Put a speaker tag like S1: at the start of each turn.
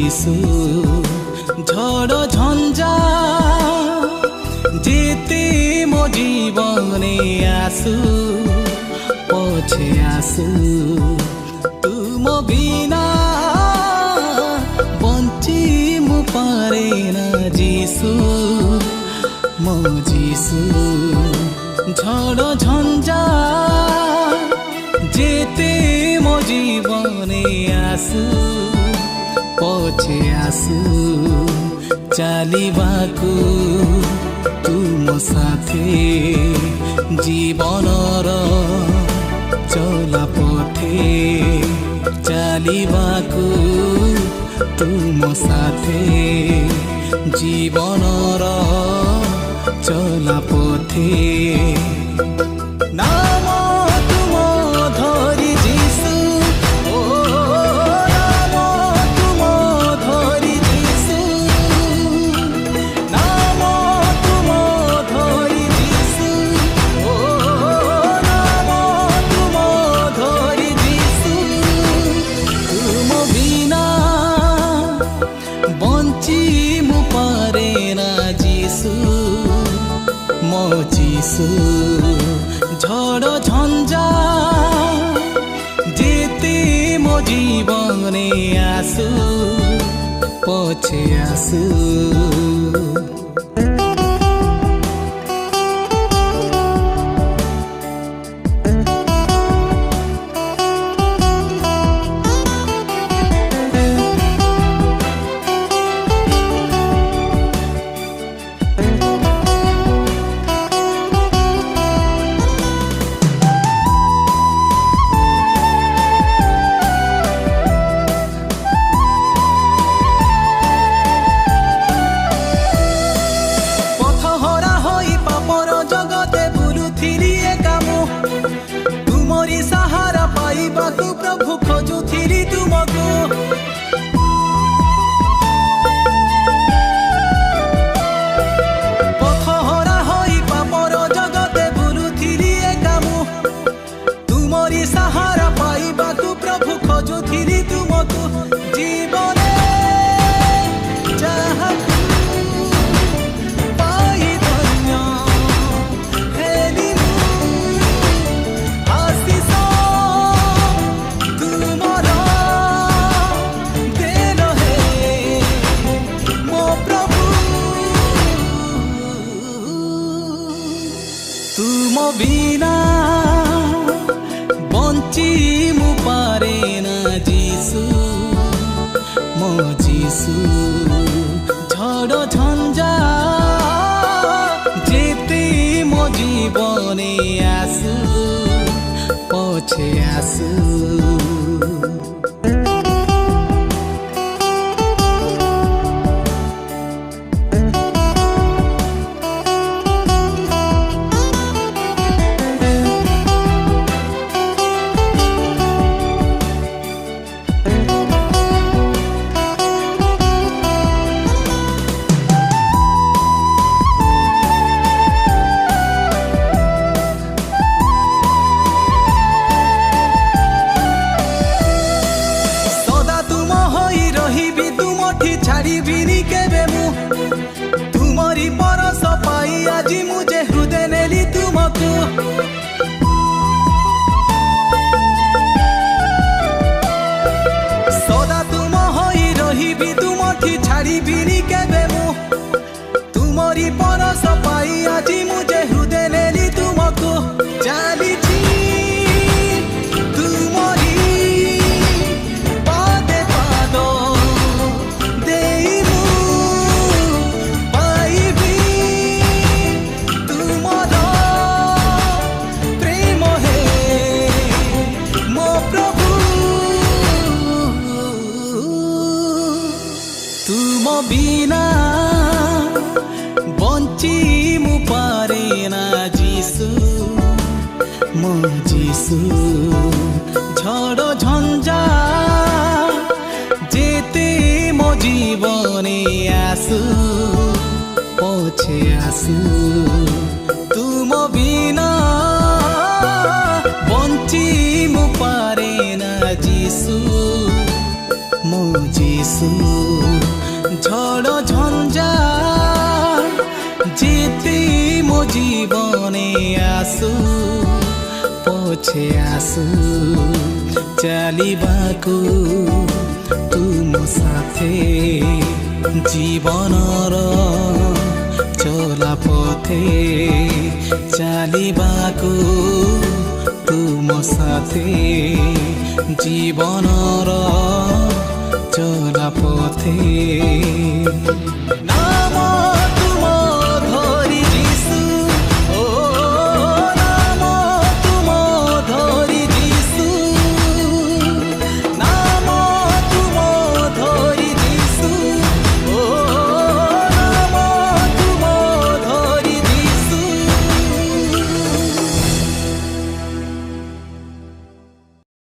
S1: जिसु झड़ झंझा जेते मो जीवने आसु पछे आसु तुम बिना बंची मु पारे ना जिसु मो जिसु झड़ झंझा जेते मो जीवने आसु पछे आसु चालिबाकु तुम साथे जीवनर चला पथे चालिबाकु तुम साथे जीवनर चला पथे नाम तुम धरी जिसु ओ नाम तुम धरी जिसु नाम तुम धरी जिसु ओ नाम तुम धरी जिसु तुम बिना बंची मु पारे ना जिसु मो जिसु झड़ झंझा जेते मो जीवने आसु पछे आसु प्रभु खोजुथिली तुमको पथहरा होई पापर जगते बुलुथिली एकामु तुमरी सहारा पाइबाकु प्रभु खोजुथिली तुमको जीवने चाहतु पाई धन्य हेली आशीष तुम बिना बंची मु पारे ना जिसु मो जिसु झड़ झंझा जेते मो जीवने आसु पछे आसु छाड़बीनी केबे मु तुमरी परस पाई आज मुझे हृदय नेली तुमको सदा तुम होई रहिबी तुमठी छाड़बीनी केबे मु तुमरी परस पाई आज मुझे हृदय नेली तुमको चालीछि तुम बिना बंची मु पारे ना जिसु मो जिसु झड़ झंझा जेते मो जीवने आसु पछे आसु तुम बिना बंची मु पारे ना जिसु मो जिसु। जीती मो जीवने आसु पछे आसु चलिबाकू तुम साथे जीवनर चला पथे चलिबाकू तुम साथे जीवनर चला पथे।